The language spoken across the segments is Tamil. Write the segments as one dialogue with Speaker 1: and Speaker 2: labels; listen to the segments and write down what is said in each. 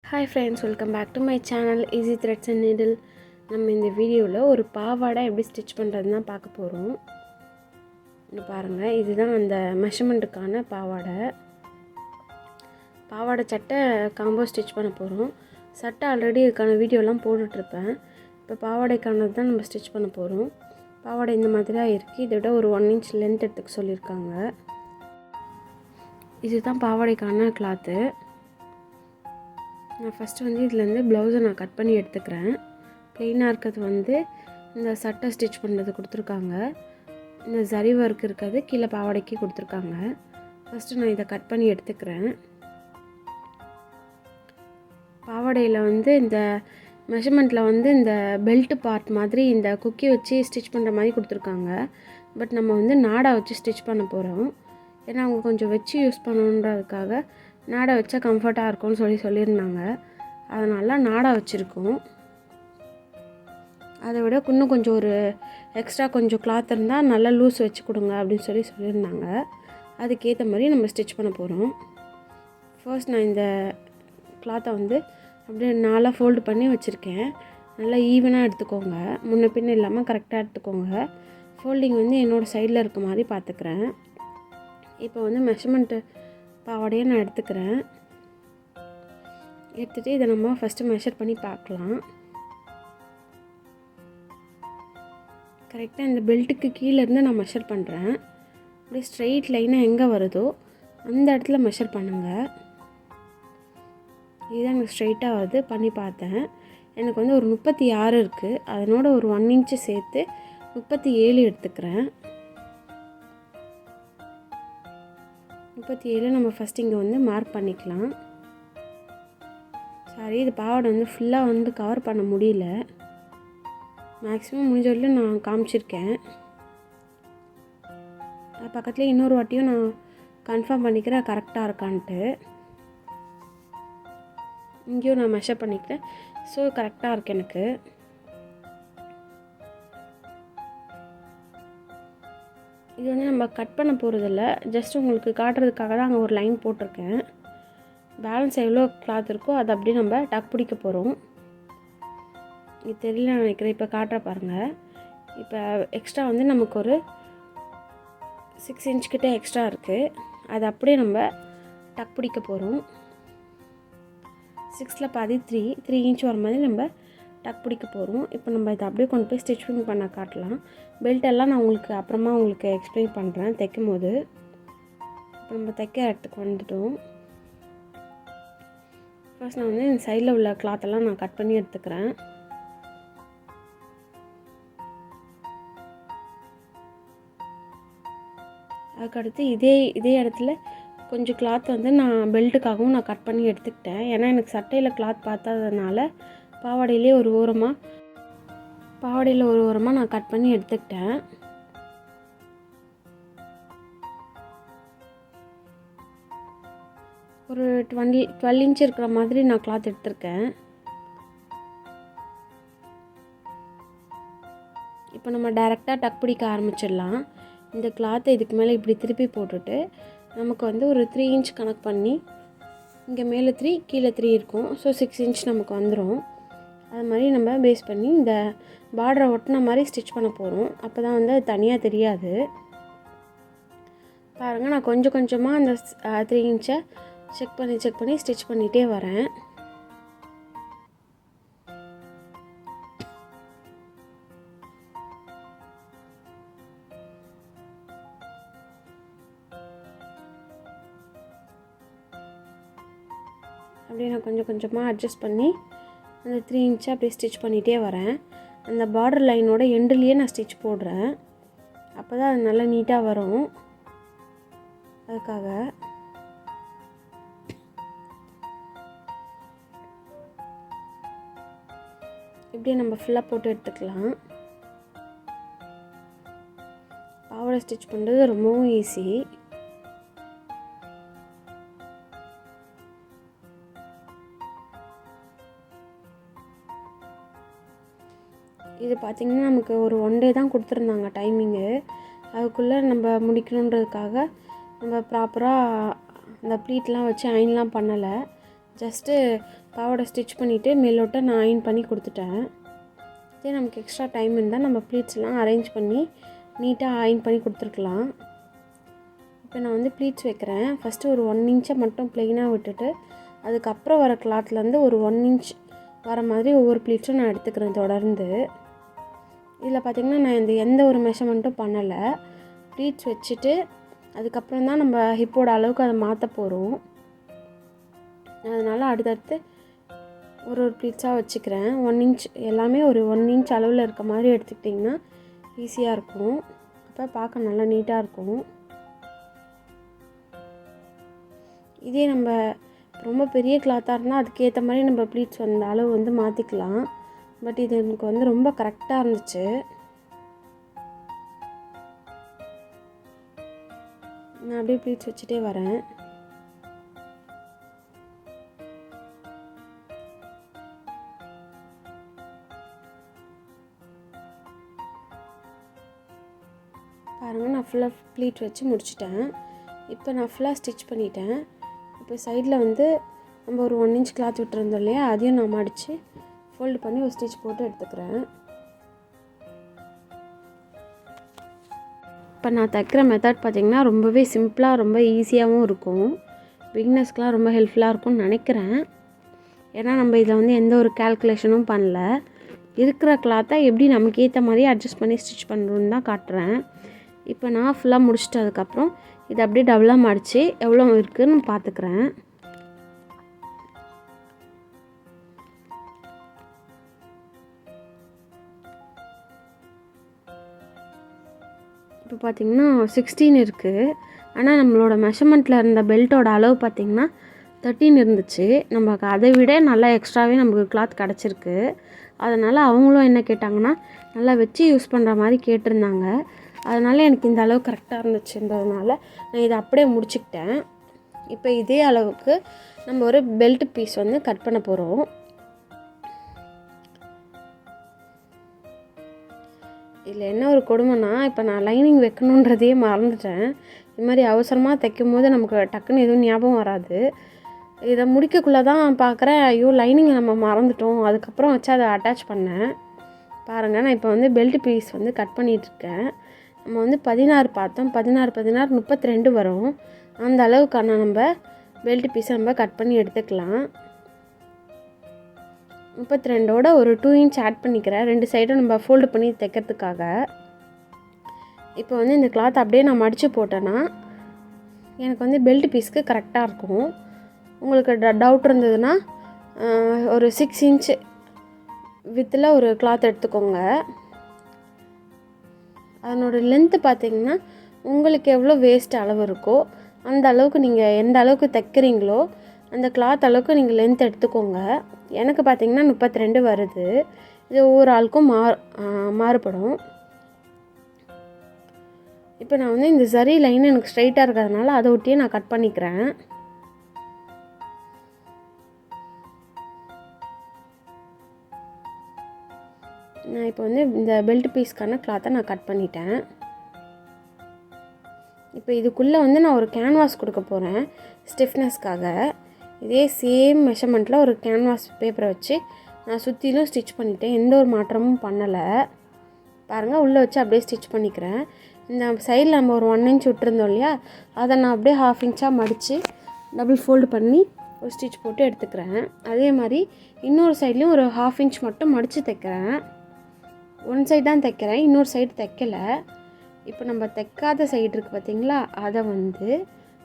Speaker 1: Hi friends, welcome back to my channel easy threads and needle. நம்ம இந்த வீடியோவில் ஒரு பாவாடை எப்படி ஸ்டிச் பண்ணுறதுன்னு தான் பார்க்க போகிறோம். இங்கே பாருங்கள், இதுதான் அந்த மெஷர்மெண்ட்டுக்கான பாவாடை சட்டை காம்போ ஸ்டிச் பண்ண போகிறோம். சட்டை ஆல்ரெடி இதுக்கான வீடியோலாம் போட்டுட்ருப்பேன். இப்போ பாவாடைக்கானது தான் நம்ம ஸ்டிச் பண்ண போகிறோம். பாவாடை இந்த மாதிரி தான் இருக்குது. இதை விட ஒரு 1 inch லென்த் எடுத்துக்க சொல்லியிருக்காங்க. இதுதான் பாவாடைக்கான கிளாத்து. நான் ஃபஸ்ட்டு இதுலேருந்து ப்ளவுஸை நான் கட் பண்ணி எடுத்துக்கிறேன். ப்ளெயினாக இருக்கிறது இந்த சட்டை ஸ்டிச் பண்ணுறது கொடுத்துருக்காங்க. இந்த ஜரி ஒர்க் இருக்கிறது கீழே பாவாடைக்கு கொடுத்துருக்காங்க. ஃபஸ்ட்டு நான் இதை கட் பண்ணி எடுத்துக்கிறேன். பாவாடையில் இந்த மெஷர்மெண்ட்டில் இந்த பெல்ட் பார்ட் மாதிரி இந்த குக்கி வச்சு ஸ்டிச் பண்ணுற மாதிரி கொடுத்துருக்காங்க. பட் நம்ம நாடா வச்சு ஸ்டிச் பண்ண போகிறோம். ஏன்னா அவங்க கொஞ்சம் வச்சு யூஸ் பண்ணணுன்றதுக்காக நாடா வச்சா கம்ஃபர்ட்டாக இருக்கும்னு சொல்லியிருந்தாங்க. அதனால் நாடா வச்சுருக்கோம். அதை விட இன்னும் கொஞ்சம் ஒரு எக்ஸ்ட்ரா கொஞ்சம் கிளாத் இருந்தால் நல்லா லூஸ் வச்சு கொடுங்க அப்படின்னு சொல்லியிருந்தாங்க. அதுக்கேற்ற மாதிரி நம்ம ஸ்டிச் பண்ண போகிறோம். ஃபர்ஸ்ட் நான் இந்த கிளாத்தை அப்படியே 4 ஃபோல்டு பண்ணி வச்சுருக்கேன். நல்லா ஈவனாக எடுத்துக்கோங்க, முன்ன பின்ன இல்லாமல் கரெக்டாக எடுத்துக்கோங்க. ஃபோல்டிங் என்னோடய சைடில் இருக்க மாதிரி பார்த்துக்கிறேன். இப்போ மெஷர்மெண்ட்டு பாவாடையை நான் எடுத்துக்கிறேன். எடுத்துகிட்டு இதை நம்ம ஃபஸ்ட்டு மெஷர் பண்ணி பார்க்கலாம். கரெக்டாக இந்த பெல்ட்டுக்கு கீழேருந்து நான் மெஷர் பண்ணுறேன். அப்படியே ஸ்ட்ரெயிட் லைனாக எங்கே வருதோ அந்த இடத்துல மெஷர் பண்ணுங்கள். இதுதான் எனக்கு ஸ்ட்ரெயிட்டாக வருது. பண்ணி பார்த்தேன். எனக்கு ஒரு 36 இருக்குது. அதனோட ஒரு 1 inch சேர்த்து 37 எடுத்துக்கிறேன். 37 நம்ம ஃபஸ்ட் இங்கே மார்க் பண்ணிக்கலாம். சாரி, இது பாவாடை ஃபுல்லாக கவர் பண்ண முடியல. மேக்ஸிமம் முடிஞ்ச வரையிலும் நான் காமிச்சிருக்கேன். அது பக்கத்துலேயே இன்னொரு வாட்டியும் நான் கன்ஃபார்ம் பண்ணிக்கிறேன் கரெக்டாக இருக்கான்ட்டு. இங்கேயும் நான் மெஷர் பண்ணிக்கிறேன். ஸோ கரெக்டாக இருக்கு எனக்கு. இது நம்ம கட் பண்ண போகிறதில்ல, ஜஸ்ட் உங்களுக்கு காட்டுறதுக்காக தான் அங்கே ஒரு லைன் போட்டிருக்கேன். பேலன்ஸ் எவ்வளோ கிளாத் இருக்கோ அதை அப்படியே நம்ம டக் பிடிக்க போகிறோம். இது தெரியல நினைக்கிறேன். இப்போ காட்டுற பாருங்கள். இப்போ எக்ஸ்ட்ரா நமக்கு ஒரு 6 inch கிட்டே எக்ஸ்ட்ரா இருக்குது. அதை அப்படியே நம்ம டக் பிடிக்க போகிறோம். 6ல் பாதி 3 inch வர மாதிரி நம்ம டக் பிடிக்க போகிறோம். இப்போ நம்ம இதை அப்படியே கொண்டு போய் ஸ்டிச்சிங் பண்ண காட்டலாம். பெல்ட் எல்லாம் நான் அப்புறமா எக்ஸ்பிளைன் பண்ணுறேன் தைக்கும் போது. இப்போ நம்ம தைக்க இடத்துக்கு வந்துட்டோம். ஃபர்ஸ்ட் நான் இந்த சைடில் உள்ள கிளாத்தெல்லாம் நான் கட் பண்ணி எடுத்துக்கிறேன். அதுக்கடுத்து இதே இடத்துல கொஞ்சம் கிளாத் நான் பெல்ட்டுக்காகவும் நான் கட் பண்ணி எடுத்துக்கிட்டேன். ஏன்னா எனக்கு சட்டையில் கிளாத் பார்த்ததுனால பாவாடையில் ஒரு ஓரமாக நான் கட் பண்ணி எடுத்துக்கிட்டேன். ஒரு 12 inch இருக்கிற மாதிரி நான் கிளாத் எடுத்திருக்கேன். இப்போ நம்ம டைரெக்டாக டக் பிடிக்க ஆரம்பிச்சிடலாம். இந்த கிளாத்தை இதுக்கு மேலே இப்படி திருப்பி போட்டுட்டு நமக்கு ஒரு 3 inch கனெக்ட் பண்ணி இங்கே மேலே 3 கீழே 3 இருக்கும். ஸோ 6 inch நமக்கு வந்துடும். அது மாதிரி நம்ம பேஸ் பண்ணி இந்த பார்டரை ஒட்டின மாதிரி ஸ்டிச் பண்ண போகிறோம். அப்போ தான் அது தனியாக தெரியாது. பாருங்கள், நான் கொஞ்சம் கொஞ்சமாக அந்த 3 inch செக் பண்ணி ஸ்டிச் பண்ணிகிட்டே வரேன். அப்படியே நான் கொஞ்சம் கொஞ்சமாக அட்ஜஸ்ட் பண்ணி அந்த 3 inch அப்படியே ஸ்டிச் பண்ணிகிட்டே வரேன். அந்த பார்டர் லைனோட எண்டுலேயே நான் ஸ்டிச் போடுறேன். அப்போ தான் அது நல்லா நீட்டாக வரும். அதுக்காக இப்படியே நம்ம ஃபுல்லாக போட்டு எடுத்துக்கலாம். பாவாடை ஸ்டிச் பண்ணுறது ரொம்பவும் ஈஸி. இது பார்த்திங்கன்னா நமக்கு ஒரு 1 day தான் கொடுத்துருந்தாங்க டைமிங்கு. அதுக்குள்ளே நம்ம முடிக்கணுன்றதுக்காக நம்ம ப்ராப்பராக அந்த ப்ளீட்லாம் வச்சு அயன்லாம் பண்ணலை. ஜஸ்ட்டு பாவாடை ஸ்டிச் பண்ணிவிட்டு மேலோட்ட நான் அயன் பண்ணி கொடுத்துட்டேன். இதே நமக்கு எக்ஸ்ட்ரா டைம் இருந்தால் நம்ம ப்ளீட்ஸ்லாம் அரேஞ்ச் பண்ணி நீட்டாக அயன் பண்ணி கொடுத்துருக்கலாம். இப்போ நான் வந்து ப்ளீட்ஸ் வைக்கிறேன். ஃபஸ்ட்டு ஒரு 1 இன்ச்சை மட்டும் ப்ளெயினாக விட்டுட்டு அதுக்கப்புறம் வர கிளாத்லேருந்து ஒரு 1 இன்ச் வர மாதிரி ஒவ்வொரு ப்ளீட்ஸும் நான் எடுத்துக்கிறேன் தொடர்ந்து. இதில் பார்த்திங்கன்னா நான் எந்த ஒரு மெஷர்மெண்ட்டும் பண்ணலை. ப்ளீட்ஸ் வச்சுட்டு அதுக்கப்புறம் தான் நம்ம ஹிப்போட அளவுக்கு அதை மாற்ற போகிறோம். அதனால் அடுத்தடுத்து ஒரு ப்ளீட்ஸாக வச்சுக்கிறேன். 1 இன்ச் எல்லாமே ஒரு 1 இன்ச் அளவில் இருக்க மாதிரி எடுத்துக்கிட்டிங்கன்னா ஈஸியாக இருக்கும். அப்போ பார்க்க நல்லா நீட்டாக இருக்கும். இதே நம்ம ரொம்ப பெரிய கிளாத்தாக இருந்தால் அதுக்கேற்ற மாதிரி நம்ம ப்ளீட்ஸ் அளவு வந்து மாற்றிக்கலாம். பட் இது எனக்கு வந்து ரொம்ப கரெக்டாக இருந்துச்சு. நான் அப்படியே ப்ளீட்ஸ் வச்சுட்டே வரேன். பாருங்கள், நான் ஃபுல்லாக ப்ளீட் வச்சு முடிச்சிட்டேன். இப்போ நான் ஃபுல்லாக ஸ்டிச் பண்ணிட்டேன். இப்போ சைடில் வந்து நம்ம ஒரு 1 இன்ச் கிளாத் விட்டுருந்தோம் இல்லையா, அதையும் நான் மடித்து ஃபோல்டு பண்ணி ஒரு ஸ்டிச் போட்டு எடுத்துக்கிறேன். இப்போ நான் தைக்கிற மெத்தட் பார்த்திங்கன்னா ரொம்பவே சிம்பிளாக ரொம்ப ஈஸியாகவும் இருக்கும். பிகினர்ஸ்க்கெலாம் ரொம்ப ஹெல்ப்ஃபுல்லாக இருக்கும்னு நினைக்கிறேன். ஏன்னா நம்ம இதில் வந்து எந்த ஒரு கால்குலேஷனும் பண்ணல. இருக்கிற கிளாத்தை எப்படி நமக்கு ஏற்ற மாதிரி அட்ஜஸ்ட் பண்ணி ஸ்டிச் பண்ணுறோன்னு தான் காட்டுறேன். இப்போ நான் ஃபுல்லாக முடிச்சுட்டு அதுக்கப்புறம் இதை அப்படியே டபுளாக மடித்து எவ்வளோ இருக்குதுன்னு பார்த்துக்கிறேன். இப்போ பார்த்திங்கன்னா 16 இருக்குது. ஆனால் நம்மளோட மெஷர்மெண்ட்டில் இருந்த பெல்ட்டோட அளவு பார்த்திங்கன்னா 13 இருந்துச்சு. நமக்கு அதை விட நல்லா எக்ஸ்ட்ராவே நமக்கு கிளாத் கிடச்சிருக்கு. அதனால் அவங்களும் என்ன கேட்டாங்கன்னா நல்லா வச்சு யூஸ் பண்ணுற மாதிரி கேட்டிருந்தாங்க. அதனால் எனக்கு இந்த அளவு கரெக்டாக இருந்துச்சுன்றதுனால நான் இதை அப்படியே முடிச்சுக்கிட்டேன். இப்போ இதே அளவுக்கு நம்ம ஒரு பெல்ட் பீஸ் வந்து கட் பண்ண போகிறோம். இதில் என்ன ஒரு கொடுமைனா, இப்போ நான் லைனிங் வைக்கணுன்றதையே மறந்துட்டேன். இது மாதிரி அவசரமாக தைக்கும் போது நமக்கு டக்குன்னு எதுவும் ஞாபகம் வராது. இதை முடிக்கக்குள்ளே தான் பார்க்குறேன், ஐயோ லைனிங்கை நம்ம மறந்துட்டோம். அதுக்கப்புறம் வச்சு அதை அட்டாச் பண்ணேன். பாருங்கள், நான் இப்போ வந்து பெல்ட் பீஸ் வந்து கட் பண்ணிகிட்ருக்கேன். நம்ம வந்து 16 பார்த்தோம், 16 32 வரும். அந்த அளவுக்கான நம்ம பெல்ட் பீஸை நம்ம கட் பண்ணி எடுத்துக்கலாம். 32ஓட ஒரு 2 இன்ச் ஆட் பண்ணிக்கிறேன், 2 சைடும் நம்ம ஃபோல்டு பண்ணி தைக்கிறதுக்காக. இப்போ வந்து இந்த கிளாத் அப்படியே நான் மடித்து போட்டேன்னா எனக்கு வந்து பெல்ட் பீஸ்க்கு கரெக்டாக இருக்கும். உங்களுக்கு டவுட் இருந்ததுன்னா ஒரு 6 இன்ச் வித்தில் ஒரு கிளாத் எடுத்துக்கோங்க. அதனோட லென்த்து பார்த்திங்கன்னா உங்களுக்கு எவ்வளோ வேஸ்ட் அளவு இருக்கோ அந்த அளவுக்கு நீங்கள் எந்த அளவுக்கு தைக்கிறீங்களோ அந்த கிளாத் அளவுக்கு நீங்கள் லென்த் எடுத்துக்கோங்க. எனக்கு பார்த்திங்கன்னா 32 வருது. இது ஒவ்வொரு ஆளுக்கும் மாறுபடும். இப்போ நான் வந்து இந்த சரி லைன் எனக்கு ஸ்ட்ரைட்டாக இருக்கிறதுனால அதை ஒட்டியே நான் கட் பண்ணிக்கிறேன். நான் இப்போ வந்து இந்த பெல்ட் பீஸ்க்கான கிளாத்தை நான் கட் பண்ணிட்டேன். இப்போ இதுக்குள்ளே வந்து நான் ஒரு கேன்வாஸ் கொடுக்க போகிறேன் ஸ்டிஃப்னஸ்க்காக. இதே சேம் மெஷர்மெண்ட்டில் ஒரு கேன்வாஸ் பேப்பரை வச்சு நான் சுற்றிலும் ஸ்டிச் பண்ணிட்டேன். எந்த ஒரு மாற்றமும் பண்ணலை. பாருங்கள், உள்ளே வச்சு அப்படியே ஸ்டிச் பண்ணிக்கிறேன். இந்த சைடில் நம்ம ஒரு 1 இன்ச் விட்டுருந்தோம் இல்லையா, அதை நான் அப்படியே 1/2 இன்ச்சாக மடித்து டபுள் ஃபோல்டு பண்ணி ஒரு ஸ்டிச் போட்டு எடுத்துக்கிறேன். அதே மாதிரி இன்னொரு சைட்லேயும் ஒரு 1/2 இன்ச் மட்டும் மடித்து தைக்கிறேன். 1 சைடு தான் தைக்கிறேன், இன்னொரு சைடு தைக்கலை. இப்போ நம்ம தைக்காத சைடு இருக்குது பார்த்திங்களா, அதை வந்து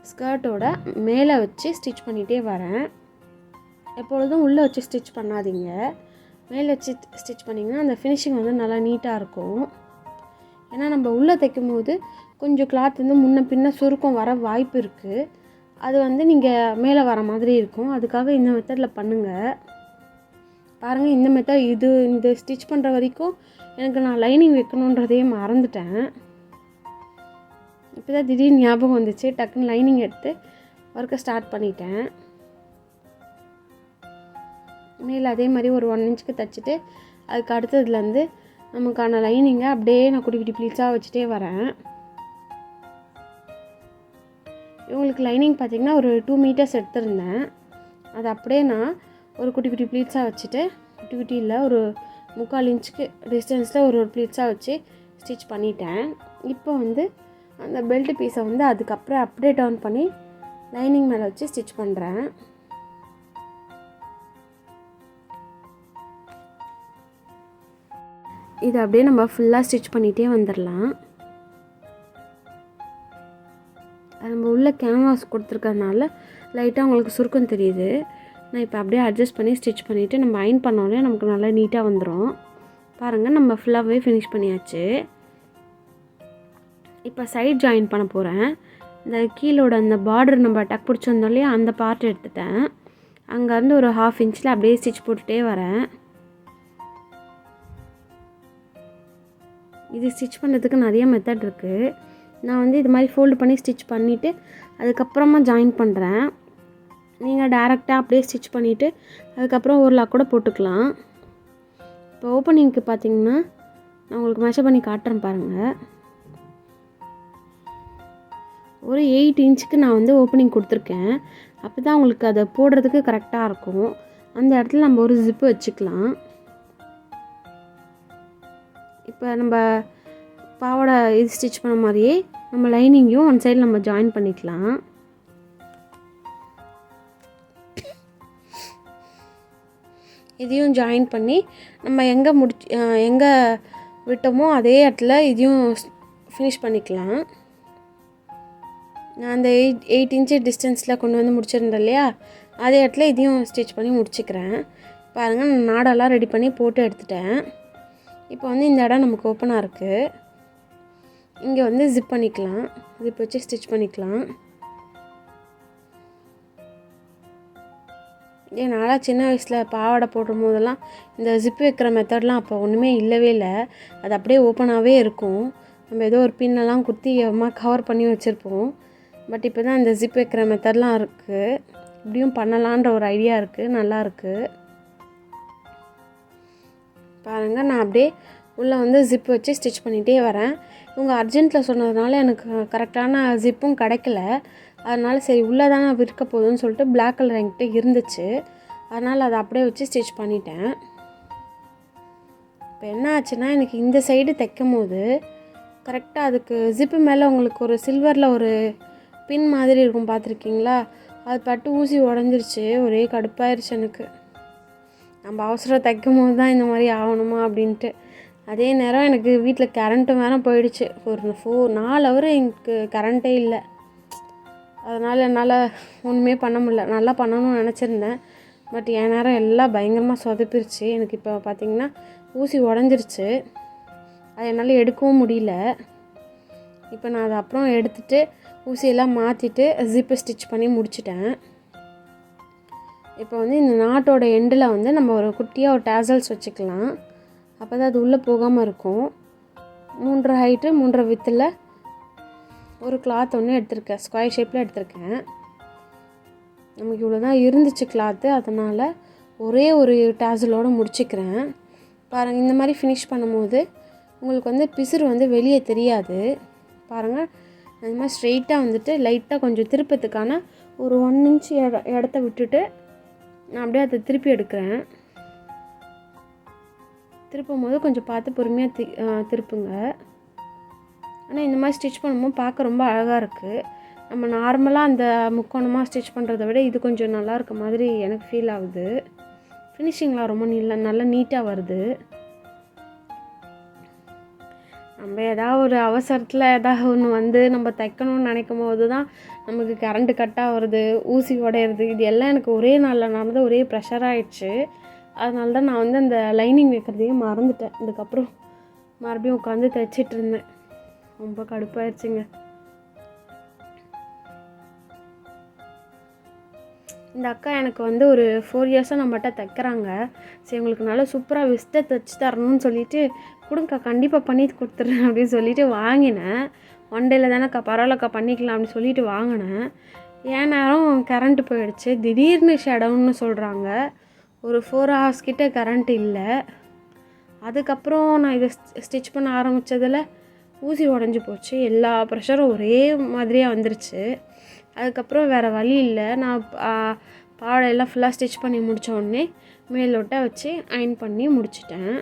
Speaker 1: ஸ்கர்ட்டோட மேலே வச்சு ஸ்டிச் பண்ணிகிட்டே வரேன். எப்பொழுதும் உள்ளே வச்சு ஸ்டிச் பண்ணாதீங்க, மேலே வச்சு ஸ்டிச் பண்ணிங்கன்னா அந்த ஃபினிஷிங் வந்து நல்லா நீட்டாக இருக்கும். ஏன்னா நம்ம உள்ளே தைக்கும் போது கொஞ்சம் கிளாத் வந்து முன்ன பின்ன சுருக்கம் வர வாய்ப்பு இருக்குது. அது வந்து நீங்கள் மேலே வர மாதிரி இருக்கும். அதுக்காக இந்த மெத்தடில் பண்ணுங்கள். பாருங்கள், இந்த மெத்தட் இந்த ஸ்டிச் பண்ணுற வரைக்கும் எனக்கு நான் லைனிங் வைக்கணுன்றதையே மறந்துட்டேன். இப்போ தான் திடீர்னு ஞாபகம் வந்துச்சு, டக்குன்னு லைனிங் எடுத்து ஒர்க்கை ஸ்டார்ட் பண்ணிட்டேன். மேலே அதே மாதிரி ஒரு 1 இன்ச்சுக்கு தைச்சிட்டு அதுக்கு அடுத்ததுலேருந்து நமக்கான லைனிங்கை அப்படியே நான் குட்டி குட்டி ப்ளீட்ஸாக வச்சுட்டே வரேன். இவங்களுக்கு லைனிங் பார்த்திங்கன்னா ஒரு 2 மீட்டர்ஸ் எடுத்திருந்தேன். அது அப்படியே நான் ஒரு குட்டி குட்டி ப்ளீட்ஸாக வச்சுட்டு, குட்டி குட்டி இல்லை, ஒரு 3/4 இன்ச்சுக்கு டிஸ்டன்ஸில் ஒரு ப்ளீட்ஸாக வச்சு ஸ்டிச் பண்ணிட்டேன். இப்போ வந்து அந்த பெல்ட் பீஸை வந்து அதுக்கப்புறம் அப்படியே டர்ன் பண்ணி லைனிங் மேலே வச்சு ஸ்டிச் பண்ணுறேன். இது அப்படியே நம்ம ஃபுல்லாக ஸ்டிச் பண்ணிகிட்டே வந்துடலாம். நம்ம உள்ள கேன்வாஸ் கொடுத்துருக்கறனால லைட்டாக உங்களுக்கு சுருக்கம் தெரியுது. நான் இப்போ அப்படியே அட்ஜஸ்ட் பண்ணி ஸ்டிச் பண்ணிவிட்டு நம்ம அயன் பண்ணோடனே நமக்கு நல்லா நீட்டாக வந்துடும். பாருங்கள், நம்ம ஃபுல்லாகவே ஃபினிஷ் பண்ணியாச்சு. இப்போ சைட் ஜாயின் பண்ண போகிறேன். இந்த கீழோட அந்த பார்டர் நம்ம டக் பிடிச்சிருந்தோம் இல்லையா, அந்த பார்ட் எடுத்துட்டேன். அங்கேருந்து ஒரு 1/2 இன்ச்சில் அப்படியே ஸ்டிச் போட்டுகிட்டே வரேன். இது ஸ்டிச் பண்ணுறதுக்கு நிறைய மெத்தட் இருக்குது. நான் வந்து இது மாதிரி ஃபோல்டு பண்ணி ஸ்டிச் பண்ணிவிட்டு அதுக்கப்புறமா ஜாயின் பண்ணுறேன். நீங்கள் டேரெக்டாக அப்படியே ஸ்டிச் பண்ணிவிட்டு அதுக்கப்புறம் ஒரு லாக் கூட போட்டுக்கலாம். இப்போ ஓப்பனிங்க்கு பார்த்தீங்கன்னா நான் உங்களுக்கு மெஷர் பண்ணி காட்டுறேன் பாருங்கள். ஒரு 8 இன்ச்சுக்கு நான் வந்து ஓப்பனிங் கொடுத்துருக்கேன். அப்போ தான் உங்களுக்கு அதை போடுறதுக்கு கரெக்டாக இருக்கும். அந்த இடத்துல நம்ம ஒரு ஜிப்பு வச்சுக்கலாம். இப்போ நம்ம பாவாடை இது ஸ்டிச் பண்ண மாதிரியே நம்ம லைனிங்கையும் ஒன் சைடில் நம்ம ஜாயின் பண்ணிக்கலாம். இதையும் ஜாயின் பண்ணி நம்ம எங்கே விட்டோமோ அதே இடத்துல இதையும் ஃபினிஷ் பண்ணிக்கலாம். நான் அந்த 8 இன்ச்சு டிஸ்டன்ஸில் கொண்டு வந்து முடிச்சிருந்தேன் இல்லையா, அதே இடத்துல இதையும் ஸ்டிச் பண்ணி முடிச்சுக்கிறேன். பாருங்கள், நான் நாடெல்லாம் ரெடி பண்ணி போட்டு எடுத்துட்டேன். இப்போ வந்து இந்த இடம் நமக்கு ஓப்பனாக இருக்குது. இங்கே வந்து ஜிப் பண்ணிக்கலாம். ஜிப் வச்சு ஸ்டிச் பண்ணிக்கலாம். நாளாக சின்ன வயசில் பாவாடை போடும் போதெல்லாம் இந்த ஜிப்பு வைக்கிற மெத்தட்லாம் அப்போ ஒன்றுமே இல்லவே இல்லை. அது அப்படியே ஓப்பனாகவே இருக்கும். நம்ம ஏதோ ஒரு பின்னெல்லாம் குத்தி கவர் பண்ணி வச்சுருப்போம். பட் இப்போ தான் இந்த ஜிப் வைக்கிற மெத்தட்லாம் இருக்குது. இப்படியும் பண்ணலான்ற ஒரு ஐடியா இருக்குது. நல்லாயிருக்கு. பாருங்கள், நான் அப்படியே உள்ளே வந்து ஜிப் வச்சு ஸ்டிச் பண்ணிகிட்டே வரேன். இவங்க அர்ஜென்ட்டில் சொன்னதுனால எனக்கு கரெக்டான ஜிப்பும் கிடைக்கல. அதனால் சரி உள்ளே தானே விற்க போகுதுன்னு சொல்லிட்டு பிளாக் கலர் என்கிட்ட இருந்துச்சு. அதனால் அதை அப்படியே வச்சு ஸ்டிச் பண்ணிட்டேன். இப்போ என்ன ஆச்சுன்னா, எனக்கு இந்த சைடு தைக்கும் போது கரெக்டாக அதுக்கு ஜிப்பு மேலே உங்களுக்கு ஒரு சில்வரில் ஒரு பின் மாதிரி இருக்கும், பார்த்துருக்கீங்களா? அது பட்டு ஊசி உடஞ்சிருச்சு. ஒரே கடுப்பாயிருச்சு எனக்கு. நம்ம அவசரம் தைக்கும் போது தான் இந்த மாதிரி ஆகணுமா அப்படின்ட்டு. அதே நேரம் எனக்கு வீட்டில் கரண்ட்டும் வேறு போயிடுச்சு. ஒரு 4 ஹவர் எனக்கு கரண்ட்டே இல்லை. அதனால் என்னால் ஒன்றுமே பண்ண முடியல. நல்லா பண்ணணும்னு நினச்சிருந்தேன். பட் என் நேரம் எல்லாம் பயங்கரமாக சொதப்பிருச்சு. எனக்கு இப்போ பார்த்திங்கன்னா ஊசி உடஞ்சிருச்சு. அதை என்னால் எடுக்கவும் முடியல. இப்போ நான் அதை அப்புறம் எடுத்துகிட்டு ஊசியெல்லாம் மாற்றிட்டு ஜிப்பு ஸ்டிச் பண்ணி முடிச்சிட்டேன். இப்போ வந்து இந்த நாட்டோட எண்டில் வந்து நம்ம ஒரு குட்டியாக ஒரு டேசல்ஸ் வச்சுக்கலாம். அப்போ தான் அது உள்ளே போகாமல் இருக்கும். 3.5 ஹைட்டு 3.5 வித்தில் ஒரு கிளாத் ஒன்று எடுத்திருக்கேன். ஸ்கொயர் ஷேப்பில் எடுத்திருக்கேன். நமக்கு இவ்வளோ தான் இருந்துச்சு கிளாத்து. அதனால் ஒரே ஒரு டேசலோடு முடிச்சுக்கிறேன். பாருங்கள், இந்த மாதிரி ஃபினிஷ் பண்ணும்போது உங்களுக்கு வந்து பிசுறு வந்து வெளியே தெரியாது. பாருங்கள், இந்த மாதிரி ஸ்ட்ரெயிட்டாக வந்துட்டு லைட்டாக கொஞ்சம் திருப்பத்துக்கான ஒரு 1 இன்ச் இடத்த விட்டுட்டு நான் அப்படியே அதை திருப்பி எடுக்கிறேன். திருப்பும் போது கொஞ்சம் பார்த்து பொறுமையாக திருப்புங்க. ஆனால் இந்த மாதிரி ஸ்டிச் பண்ணும்போது பார்க்க ரொம்ப அழகாக இருக்குது. நம்ம நார்மலாக அந்த முக்கோணமாக ஸ்டிச் பண்ணுறத விட இது கொஞ்சம் நல்லா இருக்க மாதிரி எனக்கு ஃபீல் ஆகுது. ஃபினிஷிங்லாம் ரொம்ப நல்லா நீட்டாக வருது. நம்ம ஏதாவது ஒரு அவசரத்தில் ஏதாவது ஒன்று வந்து நம்ம தைக்கணும்னு நினைக்கும் போது தான் நமக்கு கரண்ட்டு கட்டாக வருது, ஊசி உடையிறது. இது எல்லாம் எனக்கு ஒரே நாளில் நடந்து ஒரே ப்ரெஷராகிடுச்சு. அதனால தான் நான் வந்து அந்த லைனிங் வைக்கிறதையும் மறந்துட்டேன். இதுக்கப்புறம் மறுபடியும் உட்காந்து தைச்சிட்டு இருந்தேன். ரொம்ப கடுப்பாயிடுச்சுங்க. இந்த அக்கா எனக்கு வந்து ஒரு 4 இயர்ஸாக நம்மகிட்ட தைக்கிறாங்க. சரி, உங்களுக்கு நல்லா சூப்பராக விஸ்ட்டை தைச்சி தரணும்னு சொல்லிவிட்டு கொடுங்கக்கா, கண்டிப்பாக பண்ணி கொடுத்துட்றேன் அப்படின்னு சொல்லிவிட்டு வாங்கினேன். 1 டேயில் தானேக்கா, பரவாயில்லக்கா பண்ணிக்கலாம் அப்படின்னு சொல்லிட்டு வாங்கினேன். ஏன் நேரம் கரண்ட்டு போயிடுச்சு. திடீர்னு ஷடவுன்னு சொல்கிறாங்க. ஒரு 4 hours கிட்டே கரண்ட் இல்லை. அதுக்கப்புறம் நான் இதை ஸ்டிச் பண்ண ஆரம்பித்ததில் ஊசி உடஞ்சி போச்சு. எல்லா ப்ரெஷரும் ஒரே மாதிரியாக வந்துருச்சு. அதுக்கப்புறம் வேறு வழி இல்லை. நான் பாவாடையெல்லாம் ஃபுல்லாக ஸ்டிச் பண்ணி முடித்த உடனே மேலோட்டை வச்சு அயன் பண்ணி முடிச்சிட்டேன்.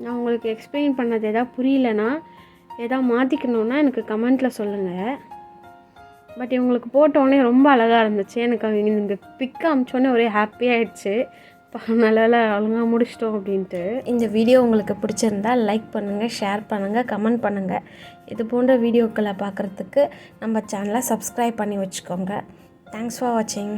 Speaker 1: நான் உங்களுக்கு எக்ஸ்பிளைன் பண்ணது எதாவது புரியலனா எதாவது மாற்றிக்கணுன்னா எனக்கு கமெண்ட்டில் சொல்லுங்கள். பட் இவங்களுக்கு போட்டோடனே ரொம்ப அழகாக இருந்துச்சு. எனக்கு இந்த பிக் அமிச்சோடனே ஒரே ஹாப்பியாகிடுச்சு. நல்ல ஒழுங்காக முடிச்சிட்டோம் அப்படின்ட்டு. இந்த வீடியோ உங்களுக்கு பிடிச்சிருந்தா லைக் பண்ணுங்கள், ஷேர் பண்ணுங்கள், கமெண்ட் பண்ணுங்கள். இது போன்ற வீடியோக்களை பார்க்குறதுக்கு நம்ம சேனலை சப்ஸ்கிரைப் பண்ணி வச்சுக்கோங்க. தேங்க்ஸ் ஃபார் வாட்சிங்.